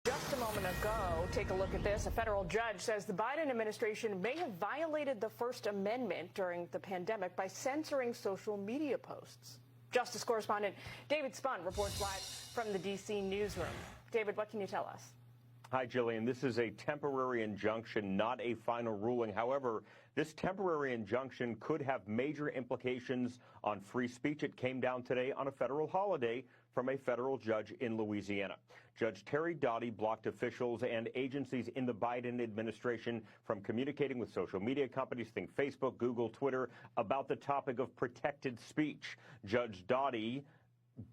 Just a moment ago, take a look at this. A federal judge says the Biden administration may have violated the First Amendment during the pandemic by censoring social media posts. Justice correspondent David Spun reports live from the D.C. newsroom. David, what can you tell us? Hi, Jillian. This is a temporary injunction, not a final ruling. However, this temporary injunction could have major implications on free speech. It came down today on a federal holiday from a federal judge in Louisiana. Judge Terry Doughty blocked officials and agencies in the Biden administration from communicating with social media companies, think Facebook, Google, Twitter, about the topic of protected speech. Judge Doughty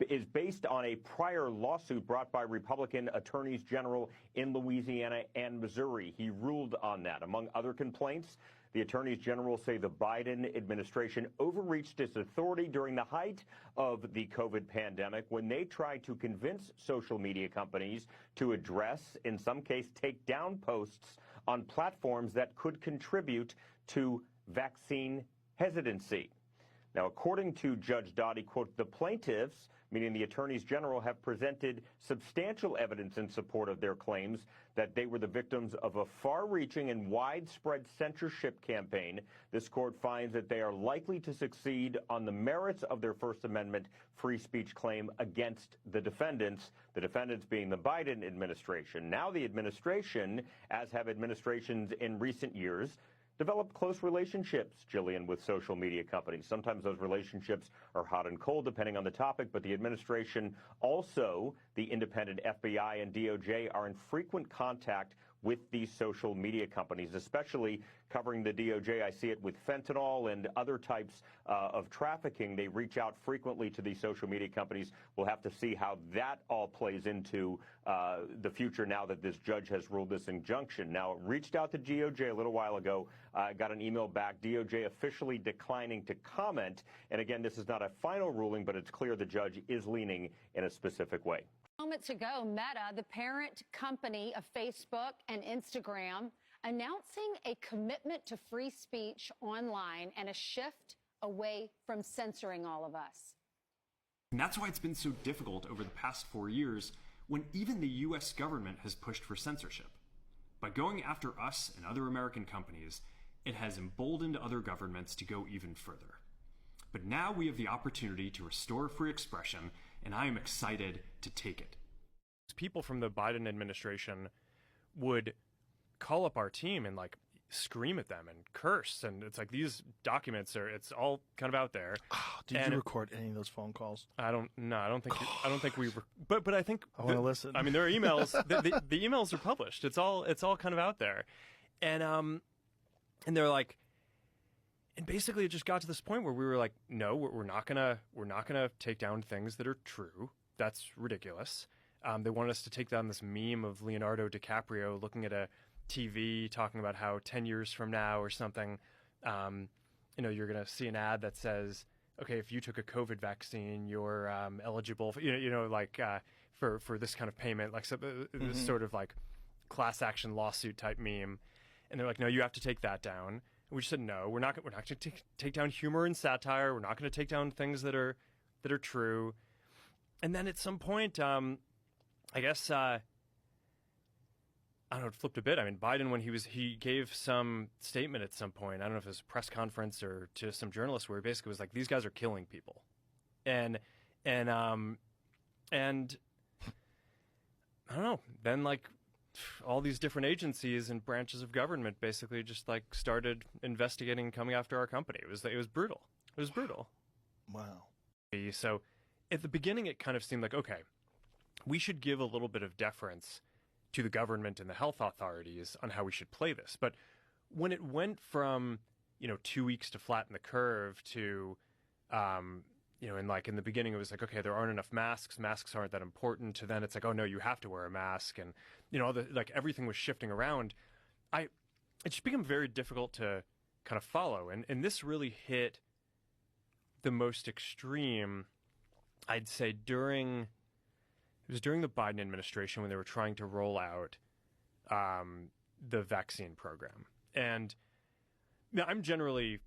is based on a prior lawsuit brought by Republican attorneys general in Louisiana and Missouri. He ruled on that. Among other complaints, the attorneys general say the Biden administration overreached its authority during the height of the COVID pandemic when they tried to convince social media companies to address, in some case, take down posts on platforms that could contribute to vaccine hesitancy. Now, according to Judge Doughty, quote, the plaintiffs, meaning the attorneys general, have presented substantial evidence in support of their claims that they were the victims of a far-reaching and widespread censorship campaign. This court finds that they are likely to succeed on the merits of their First Amendment free speech claim against the defendants being the Biden administration. Now the administration, as have administrations in recent years, developed close relationships, Jillian, with social media companies. Sometimes those relationships are hot and cold, depending on the topic, but the administration, also the independent FBI and DOJ, are in frequent contact with these social media companies, especially covering the DOJ. I see it with fentanyl and other types of trafficking. They reach out frequently to these social media companies. We'll have to see how that all plays into the future now that this judge has ruled this injunction. Now, it reached out to DOJ a little while ago, got an email back, DOJ officially declining to comment. And again, this is not a final ruling, but it's clear the judge is leaning in a specific way. Moments ago, Meta, the parent company of Facebook and Instagram, announcing a commitment to free speech online and a shift away from censoring all of us. And that's why it's been so difficult over the past 4 years when even the U.S. government has pushed for censorship. By going after us and other American companies, it has emboldened other governments to go even further. But now we have the opportunity to restore free expression, and I am excited to take it. People from the Biden administration would call up our team and scream at them and curse, and it's like these documents it's all kind of out there. Oh, did you record any of those phone calls? I don't think we were, but I think I want to listen. I mean, there are emails. the emails are published. It's all kind of out there, and they're like. And basically, it just got to this point where we were like, "No, we're not gonna take down things that are true. That's ridiculous." They wanted us to take down this meme of Leonardo DiCaprio looking at a TV, talking about how 10 years from now or something, you're gonna see an ad that says, "Okay, if you took a COVID vaccine, you're eligible for, for this kind of payment," this sort of class action lawsuit type meme. And they're like, "No, you have to take that down." And we just said, no, we're not going to take down humor and satire. We're not going to take down things that are true. And then at some point, I guess, I don't know, it flipped a bit. I mean, Biden, when he gave some statement at some point, I don't know if it was a press conference or to some journalists, where he basically was like, these guys are killing people. And I don't know, then all these different agencies and branches of government basically just started investigating, coming after our company. It was brutal. It was brutal. Wow. So at the beginning, it kind of seemed like, okay, we should give a little bit of deference to the government and the health authorities on how we should play this. But when it went from, 2 weeks to flatten the curve to, in the beginning, it was like, okay, there aren't enough masks. Masks aren't that important. To then it's like, oh no, you have to wear a mask. And, everything was shifting around. It just became very difficult to kind of follow. And this really hit the most extreme, I'd say, during the Biden administration, when they were trying to roll out the vaccine program. And I'm generally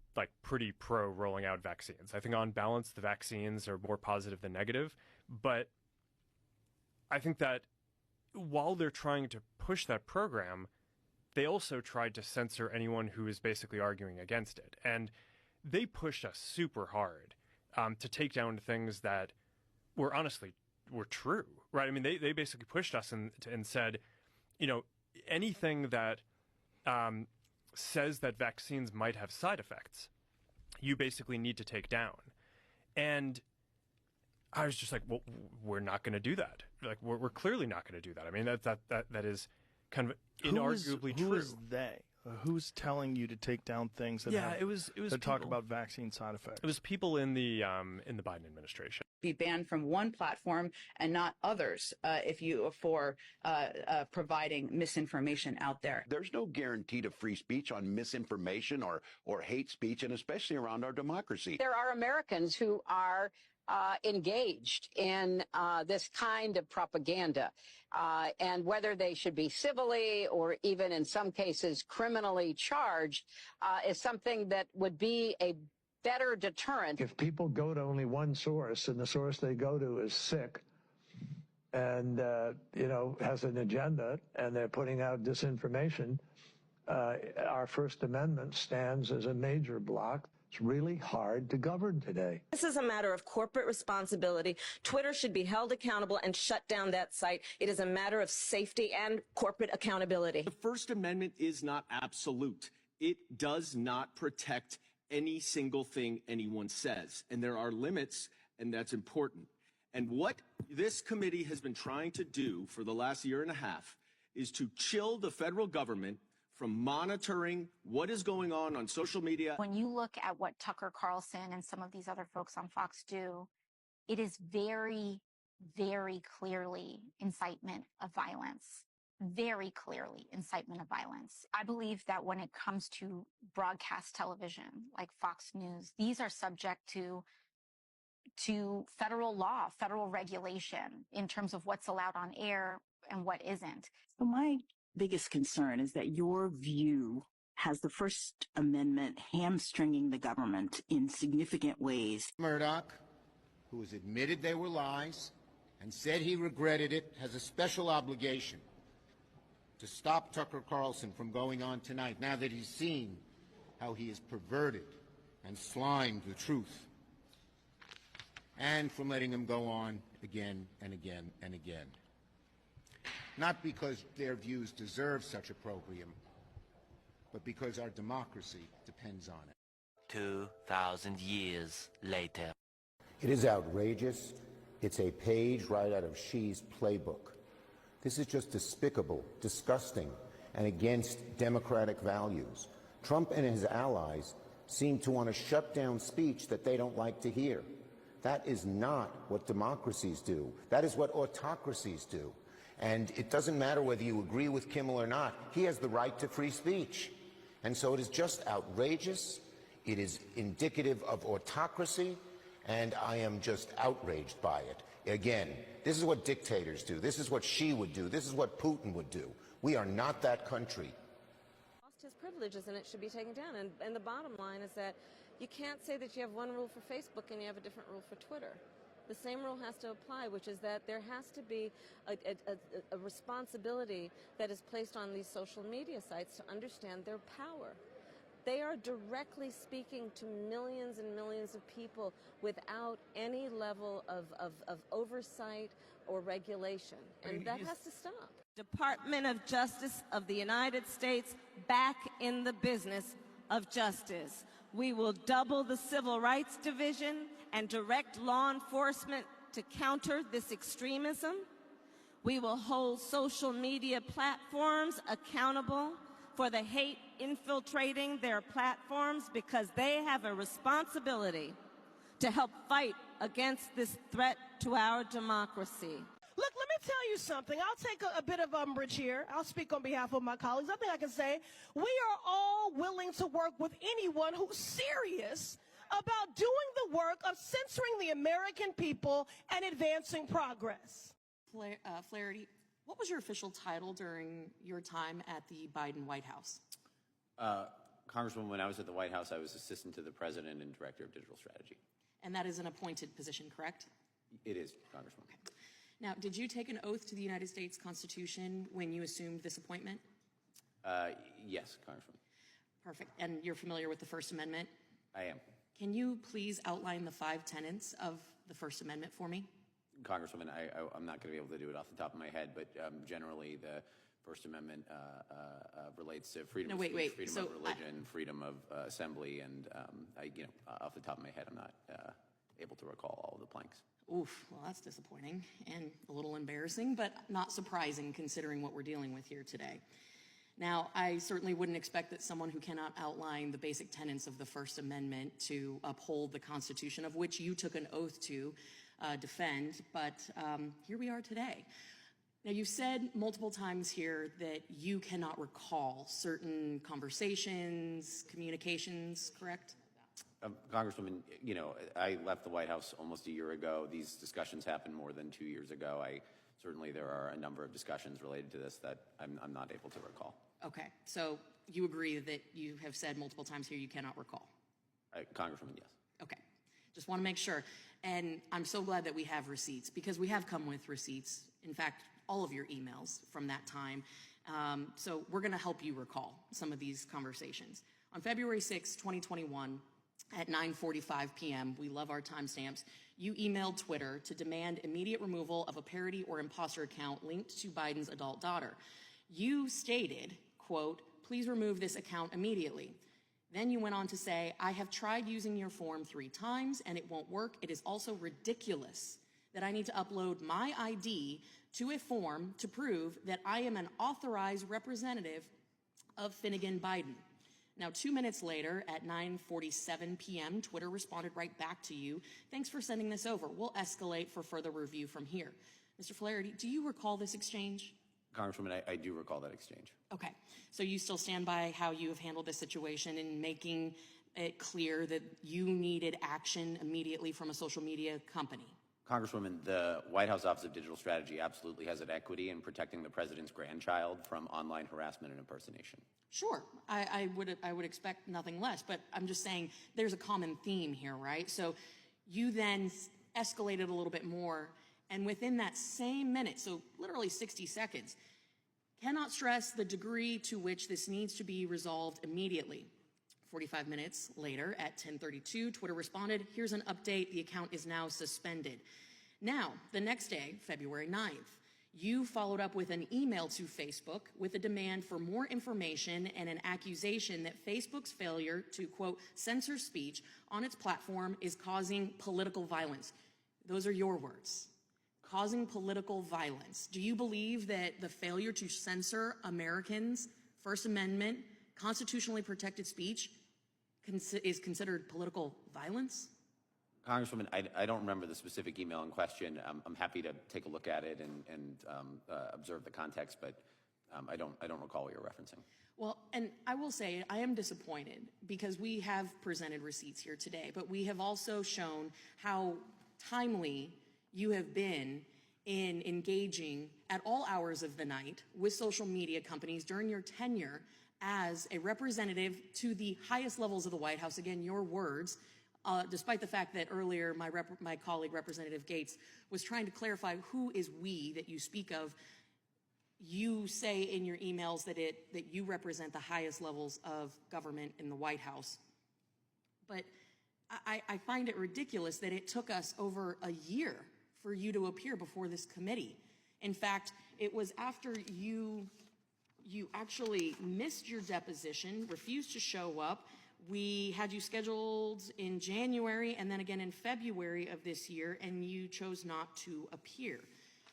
pretty pro rolling out vaccines. I think on balance, the vaccines are more positive than negative. But I think that while they're trying to push that program, they also tried to censor anyone who is basically arguing against it. And they pushed us super hard to take down things that were true, right? I mean, they basically pushed us and said, you know, anything that says that vaccines might have side effects, you basically need to take down. And I was just like, well, we're not going to do that. Like, we're clearly not going to do that. I mean, that is kind of inarguably true. Who is they? Who's telling you to take down things that it was that talk about vaccine side effects? It was people in the Biden administration. Be banned from one platform and not others for providing misinformation out there. There's no guarantee to free speech on misinformation or hate speech, and especially around our democracy. There are Americans who are engaged in this kind of propaganda, and whether they should be civilly or even in some cases criminally charged is something that would be a better deterrent. If people go to only one source and the source they go to is sick and, has an agenda and they're putting out disinformation, our First Amendment stands as a major block. It's really hard to govern today. This is a matter of corporate responsibility. Twitter should be held accountable and shut down that site. It is a matter of safety and corporate accountability. The First Amendment is not absolute. It does not protect any single thing anyone says. And there are limits, and that's important. And what this committee has been trying to do for the last year and a half is to chill the federal government from monitoring what is going on social media. When you look at what Tucker Carlson and some of these other folks on Fox do, it is very, very clearly incitement of violence. Very clearly incitement of violence. I believe that when it comes to broadcast television, like Fox News, these are subject to federal law, federal regulation in terms of what's allowed on air and what isn't. So my biggest concern is that your view has the First Amendment hamstringing the government in significant ways. Murdoch, who has admitted they were lies and said he regretted it, has a special obligation to stop Tucker Carlson from going on tonight, now that he's seen how he has perverted and slimed the truth, and from letting him go on again and again and again. Not because their views deserve such opprobrium, but because our democracy depends on it. 2,000 years later. It is outrageous. It's a page right out of Xi's playbook. This is just despicable, disgusting, and against democratic values. Trump and his allies seem to want to shut down speech that they don't like to hear. That is not what democracies do. That is what autocracies do. And it doesn't matter whether you agree with Kimmel or not. He has the right to free speech. And so it is just outrageous. It is indicative of autocracy, and I am just outraged by it. Again, this is what dictators do. This is what Xi would do. This is what Putin would do. We are not that country. Lost his privileges and it should be taken down. And the bottom line is that you can't say that you have one rule for Facebook and you have a different rule for Twitter. The same rule has to apply, which is that there has to be a responsibility that is placed on these social media sites to understand their power. They are directly speaking to millions and millions of people without any level of oversight or regulation, and that has to stop. Department of Justice of the United States back in the business of justice. We will double the Civil Rights Division and direct law enforcement to counter this extremism. We will hold social media platforms accountable for the hate infiltrating their platforms because they have a responsibility to help fight against this threat to our democracy. Look, let me tell you something. I'll take a bit of umbrage here. I'll speak on behalf of my colleagues. I think I can say we are all willing to work with anyone who's serious about doing the work of censoring the American people and advancing progress. Flaherty, what was your official title during your time at the Biden White House? Congresswoman, when I was at the White House, I was assistant to the president and director of digital strategy. And that is an appointed position, correct? It is, Congresswoman. Okay. Now, did you take an oath to the United States Constitution when you assumed this appointment? Yes, Congresswoman. Perfect. And you're familiar with the First Amendment? I am. Can you please outline the 5 tenets of the First Amendment for me? Congresswoman, I'm not going to be able to do it off the top of my head, but generally the First Amendment relates to freedom of speech, freedom of religion, freedom of assembly, and off the top of my head, I'm not able to recall all of the planks. Oof, well, that's disappointing and a little embarrassing, but not surprising considering what we're dealing with here today. Now, I certainly wouldn't expect that someone who cannot outline the basic tenets of the First Amendment to uphold the Constitution, of which you took an oath to defend, but here we are today. Now, you've said multiple times here that you cannot recall certain conversations, communications, correct? Congresswoman, I left the White House almost a year ago. These discussions happened more than 2 years ago. Certainly there are a number of discussions related to this that I'm not able to recall. Okay, so you agree that you have said multiple times here you cannot recall? Congresswoman, yes. Okay, just want to make sure. And I'm so glad that we have receipts, because we have come with receipts. In fact, all of your emails from that time. So we're going to help you recall some of these conversations. On February 6, 2021, at 9:45 p.m., we love our timestamps, you emailed Twitter to demand immediate removal of a parody or imposter account linked to Biden's adult daughter. You stated, quote, "Please remove this account immediately." Then you went on to say, "I have tried using your form 3 times and it won't work. It is also ridiculous that I need to upload my ID to a form to prove that I am an authorized representative of Finnegan Biden." Now, 2 minutes later, at 9:47 p.m., Twitter responded right back to you. "Thanks for sending this over. We'll escalate for further review from here." Mr. Flaherty, do you recall this exchange? Congresswoman, I do recall that exchange. Okay, so you still stand by how you have handled this situation in making it clear that you needed action immediately from a social media company? Congresswoman, the White House Office of Digital Strategy absolutely has an equity in protecting the president's grandchild from online harassment and impersonation. Sure, I would expect nothing less, but I'm just saying there's a common theme here, right? So you then escalated a little bit more, and within that same minute, so literally 60 seconds, cannot stress the degree to which this needs to be resolved immediately. 45 minutes later, at 10:32, Twitter responded, "Here's an update. The account is now suspended." Now, the next day, February 9th, you followed up with an email to Facebook with a demand for more information and an accusation that Facebook's failure to, quote, "censor speech on its platform is causing political violence." Those are your words. Causing political violence. Do you believe that the failure to censor Americans' First Amendment, constitutionally protected speech is considered political violence? Congresswoman, I don't remember the specific email in question. I'm happy to take a look at it and observe the context, but I don't recall what you're referencing. Well, and I will say I am disappointed because we have presented receipts here today, but we have also shown how timely you have been in engaging at all hours of the night with social media companies during your tenure as a representative to the highest levels of the White House. Again, your words, despite the fact that earlier my colleague, Representative Gates, was trying to clarify who is we that you speak of. You say in your emails that you represent the highest levels of government in the White House. But I find it ridiculous that it took us over a year for you to appear before this committee. In fact, it was after you actually missed your deposition, refused to show up. We had you scheduled in January and then again in February of this year, and you chose not to appear.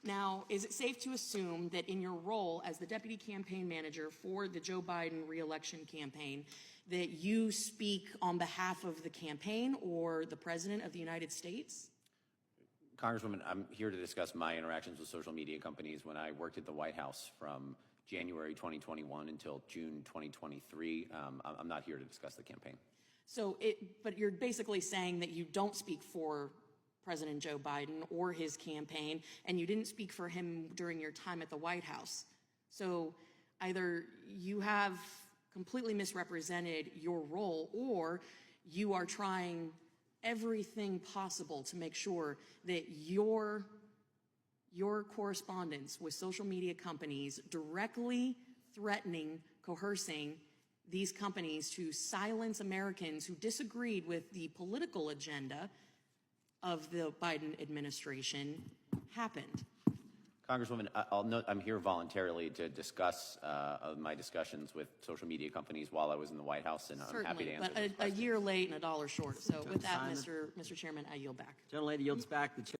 Now, is it safe to assume that in your role as the deputy campaign manager for the Joe Biden re-election campaign, that you speak on behalf of the campaign or the President of the United States? Congresswoman, I'm here to discuss my interactions with social media companies when I worked at the White House from January 2021 until June 2023. I'm not here to discuss the campaign. But you're basically saying that you don't speak for President Joe Biden or his campaign, and you didn't speak for him during your time at the White House. So either you have completely misrepresented your role, or you are trying everything possible to make sure that your your correspondence with social media companies directly threatening, coercing these companies to silence Americans who disagreed with the political agenda of the Biden administration happened. Congresswoman, I'll note I'm here voluntarily to discuss my discussions with social media companies while I was in the White House, and I'm happy to answer but a year late and $1 short. So with that, Mr. Chairman, I yield back. Gentlelady yields back. The chair